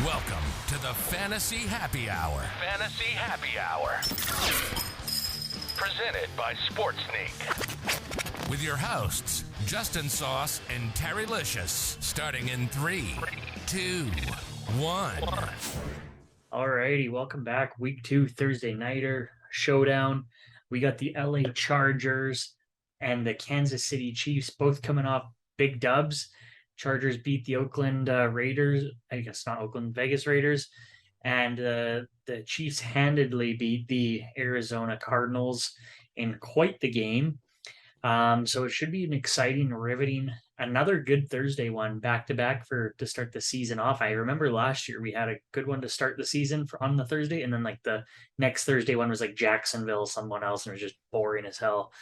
Welcome to the Fantasy Happy Hour. Fantasy Happy Hour. Presented by Sportsneak. With your hosts, Justin Sauce and Terry Licious. Starting in 3, 2, 1. Alrighty, welcome back. Week 2 Thursday Nighter showdown. We got the LA Chargers and the Kansas City Chiefs both coming off big dubs. Chargers beat the Oakland Raiders, I guess not Oakland, Vegas Raiders, and the Chiefs handedly beat the Arizona Cardinals in quite the game. So it should be an exciting, riveting, another good Thursday one back-to-back to start the season off. I remember last year we had a good one to start the season on the Thursday, and then like the next Thursday one was like Jacksonville, someone else, and it was just boring as hell.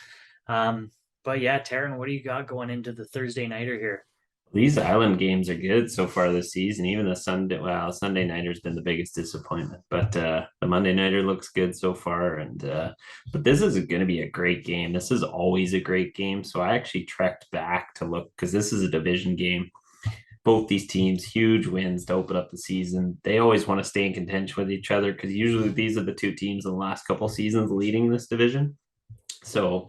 But yeah, Taryn, what do you got going into the Thursday Nighter here? These island games are good so far this season. Even the Sunday Nighter's been the biggest disappointment, but the Monday Nighter looks good so far. And but this is going to be a great game. This is always a great game. So I actually trekked back to look because this is a division game. Both these teams, huge wins to open up the season. They always want to stay in contention with each other because usually these are the two teams in the last couple seasons leading this division. So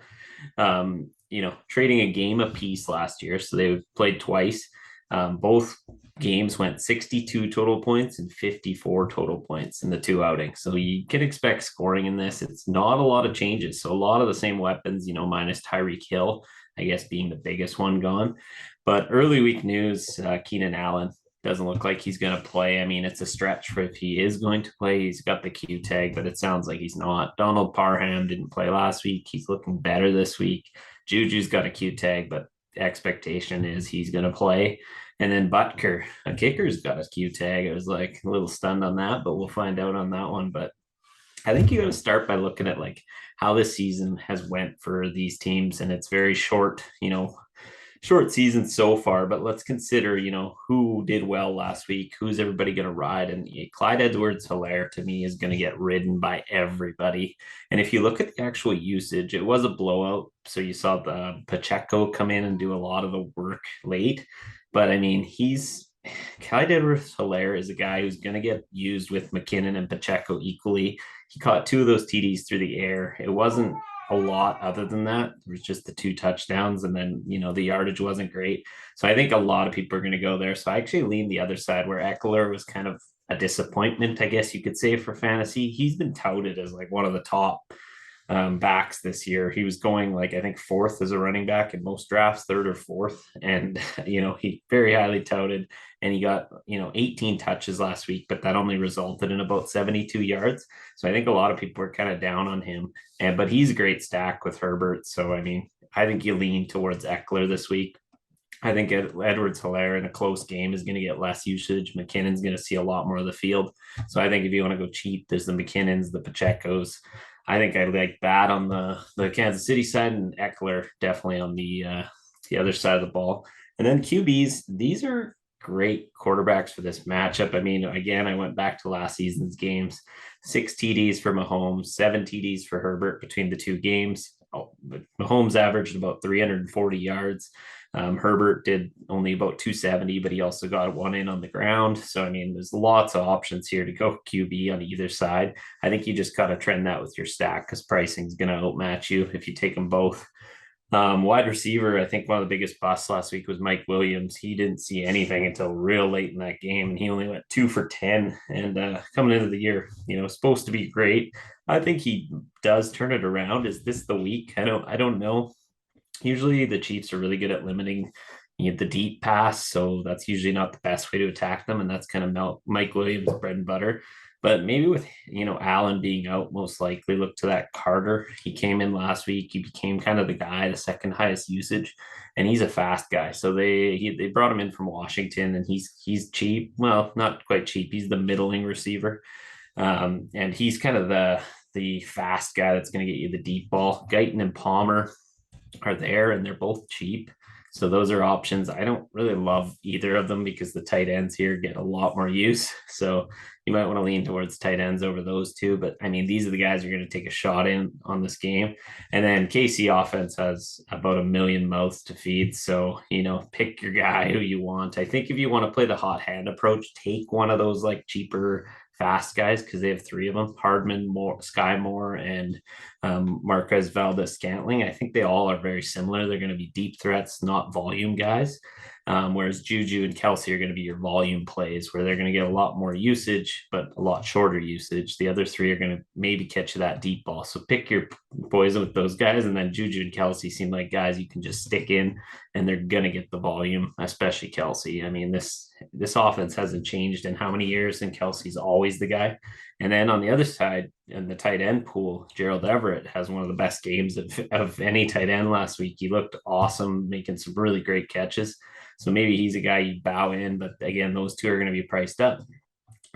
trading a game apiece last year. So they played twice. Both games went 62 total points and 54 total points in the two outings. So you can expect scoring in this. It's not a lot of changes. So a lot of the same weapons, minus Tyreek Hill, I guess being the biggest one gone. But early week news, Keenan Allen doesn't look like he's going to play. I mean, it's a stretch for if he is going to play. He's got the Q tag, but it sounds like he's not. Donald Parham didn't play last week. He's looking better this week. Juju's got a Q tag, but the expectation is he's going to play. And then Butker, a kicker's got a Q tag. I was like a little stunned on that, but we'll find out on that one. But I think you got to start by looking at like how this season has went for these teams. And it's very short, short season so far, but let's consider, who did well last week, who's everybody going to ride. And Clyde Edwards-Helaire to me is going to get ridden by everybody. And if you look at the actual usage, it was a blowout. So you saw the Pacheco come in and do a lot of the work late. But I mean, Clyde Edwards-Helaire is a guy who's going to get used with McKinnon and Pacheco equally. He caught 2 of those TDs through the air. It wasn't a lot other than that. There was just the 2 touchdowns, and then the yardage wasn't great. So I think a lot of people are going to go there. So I actually lean the other side where Eckler was kind of a disappointment, I guess you could say, for fantasy. He's been touted as like one of the top backs this year. He was going like I think 4th as a running back in most drafts, 3rd or 4th, and he very highly touted, and he got 18 touches last week, but that only resulted in about 72 yards. So I think a lot of people are kind of down on him, but he's a great stack with Herbert. So I mean, I think you lean towards Eckler this week. I think Edwards-Helaire in a close game is going to get less usage. McKinnon's going to see a lot more of the field. So I think if you want to go cheap, there's the McKinnons, the Pachecos. I think I like that on the Kansas City side, and Eckler definitely on the other side of the ball. And then QBs, these are great quarterbacks for this matchup. I mean, again, I went back to last season's games. 6 TDs for Mahomes, 7 TDs for Herbert between the 2 games. Mahomes averaged about 340 yards. Herbert did only about 270, but he also got 1 in on the ground. So, I mean, there's lots of options here to go QB on either side. I think you just got to trend that with your stack because pricing is going to outmatch you if you take them both. Wide receiver, I think one of the biggest busts last week was Mike Williams. He didn't see anything until real late in that game, and he only went 2 for 10. And coming into the year, supposed to be great. I think he does turn it around. Is this the week? I don't know. Usually the Chiefs are really good at limiting the deep pass, so that's usually not the best way to attack them, and that's kind of Mike Williams' bread and butter. But maybe with Allen being out, most likely look to that Carter. He came in last week. He became kind of the guy, the second highest usage, and he's a fast guy. So they brought him in from Washington, and he's cheap. Well, not quite cheap. He's the middling receiver, and he's kind of the fast guy that's going to get you the deep ball. Guyton and Palmer are there, and they're both cheap. So those are options. I don't really love either of them because the tight ends here get a lot more use. So you might want to lean towards tight ends over those two. But I mean, these are the guys you're going to take a shot in on this game. And then KC offense has about a million mouths to feed. So, pick your guy who you want. I think if you want to play the hot hand approach, take one of those like cheaper fast guys because they have three of them: Hardman, Sky Moore, and Marquez Valdez Scantling. I think they all are very similar. They're going to be deep threats, not volume guys. Whereas Juju and Kelsey are going to be your volume plays where they're going to get a lot more usage, but a lot shorter usage. The other three are going to maybe catch you that deep ball. So pick your poison with those guys. And then Juju and Kelsey seem like guys you can just stick in and they're going to get the volume, especially Kelsey. I mean, this offense hasn't changed in how many years, and Kelsey's always the guy. And then on the other side, in the tight end pool, Gerald Everett has one of the best games of any tight end last week. He looked awesome, making some really great catches. So maybe he's a guy you bow in, but again, those two are going to be priced up.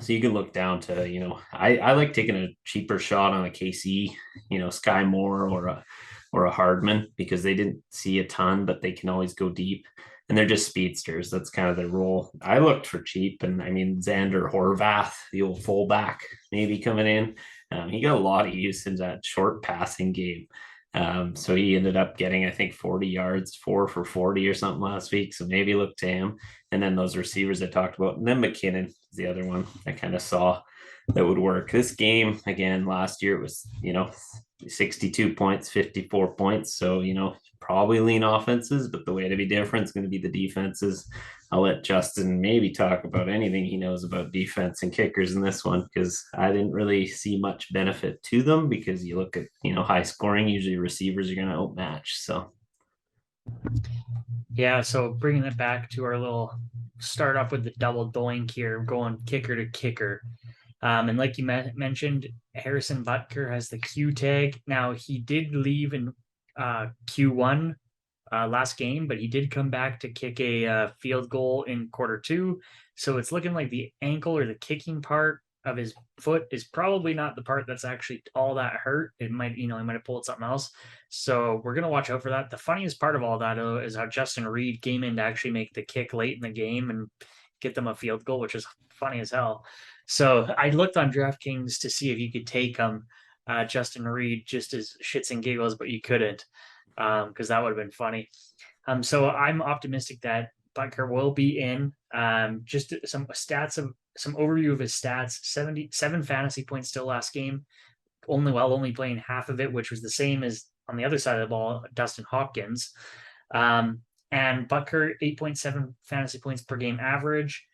So you can look down to, I like taking a cheaper shot on a KC, Sky Moore or a Hardman because they didn't see a ton, but they can always go deep. And they're just speedsters. That's kind of their role. I looked for cheap, and I mean, Xander Horvath, the old fullback, maybe coming in. He got a lot of use in that short passing game. So he ended up getting, I think, 40 yards, 4 for 40 or something last week. So maybe look to him. And then those receivers I talked about. And then McKinnon is the other one I kind of saw that would work. This game, again, last year it was, 62 points, 54 points. So, probably lean offenses, but the way to be different is going to be the defenses. I'll let Justin maybe talk about anything he knows about defense and kickers in this one, because I didn't really see much benefit to them because you look at, high scoring, usually receivers are going to outmatch. So. Yeah, so bringing it back to our little start off with the double doink here, going kicker to kicker. And like you mentioned, Harrison Butker has the Q tag. Now, he did leave in Q1 last game, but he did come back to kick a field goal in quarter 2. So it's looking like the ankle or the kicking part of his foot is probably not the part that's actually all that hurt. It might, he might have pulled something else. So we're going to watch out for that. The funniest part of all that, though, is how Justin Reed came in to actually make the kick late in the game and get them a field goal, which is funny as hell. So I looked on DraftKings to see if you could take Justin Reed just as shits and giggles, but you couldn't because that would have been funny. So I'm optimistic that Butker will be in. Just some overview of his stats: 77 fantasy points still last game. Only playing half of it, which was the same as on the other side of the ball, Dustin Hopkins. And Butker 8.7 fantasy points per game average.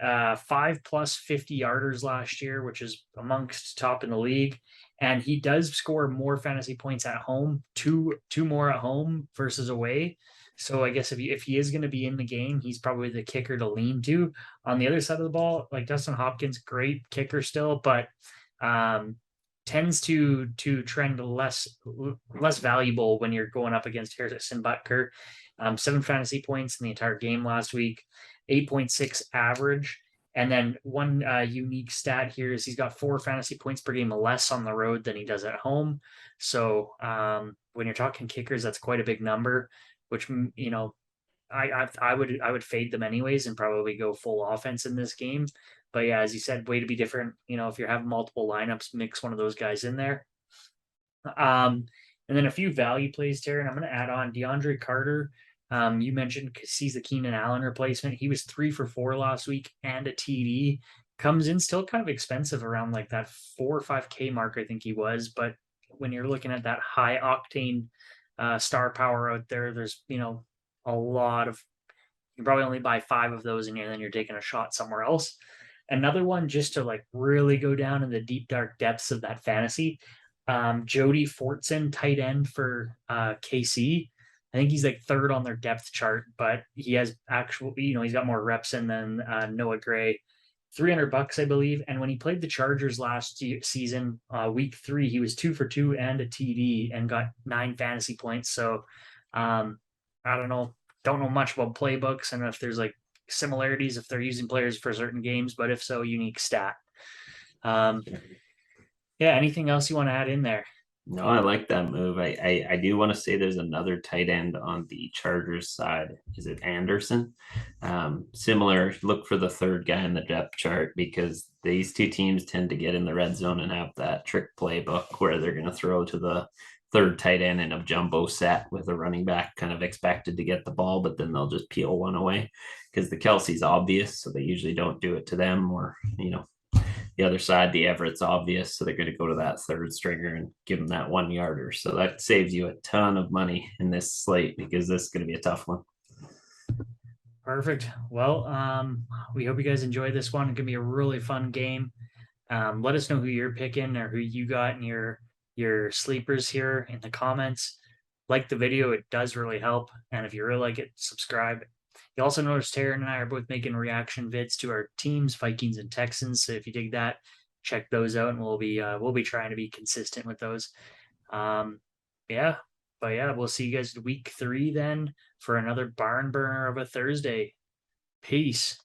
5+ 50-yarders last year, which is amongst top in the league. And he does score more fantasy points at home, two more at home versus away. So I guess if he is going to be in the game, he's probably the kicker to lean to. On the other side of the ball, like Dustin Hopkins, great kicker still, but tends to trend less valuable when you're going up against Harrison Butker. 7 fantasy points in the entire game last week, 8.6 average. And then one unique stat here is he's got 4 fantasy points per game less on the road than he does at home. So when you're talking kickers, that's quite a big number, which, I would fade them anyways and probably go full offense in this game. But yeah, as you said, way to be different. If you have multiple lineups, mix one of those guys in there. And then a few value plays, Terry, and I'm going to add on DeAndre Carter. You mentioned he's the Keenan Allen replacement. He was 3 for 4 last week and a TD. Comes in still kind of expensive around like that 4 or 5K mark, I think he was. But when you're looking at that high octane star power out there, there's, a lot of, you can probably only buy 5 of those and then you're taking a shot somewhere else. Another one just to like really go down in the deep, dark depths of that fantasy. Jody Fortson, tight end for KC. I think he's like 3rd on their depth chart, but he has he's got more reps in than Noah Gray. $300, I believe. And when he played the Chargers last season, week 3, he was 2 for 2 and a TD and got 9 fantasy points. So I don't know much about playbooks and if there's like similarities if they're using players for certain games, but if so, unique stat. Yeah, anything else you want to add in there? No, I like that move. I do want to say there's another tight end on the Chargers side. Is it Anderson? Similar, look for the third guy in the depth chart because these two teams tend to get in the red zone and have that trick playbook where they're going to throw to the third tight end in a jumbo set with a running back kind of expected to get the ball, but then they'll just peel one away because the Kelsey's obvious, so they usually don't do it to them, or the other side, the Everett's obvious, so they're going to go to that third stringer and give them that 1 yarder. So that saves you a ton of money in this slate because this is going to be a tough one. Perfect. Well, we hope you guys enjoyed this one. It's gonna be a really fun game. Let us know who you're picking or who you got in your sleepers here in the comments. Like the video, it does really help. And if you really like it, subscribe. You also notice Taryn and I are both making reaction vids to our teams, Vikings and Texans. So if you dig that, check those out, and we'll be trying to be consistent with those. Yeah, but yeah, we'll see you guys week 3 then for another barn burner of a Thursday. Peace.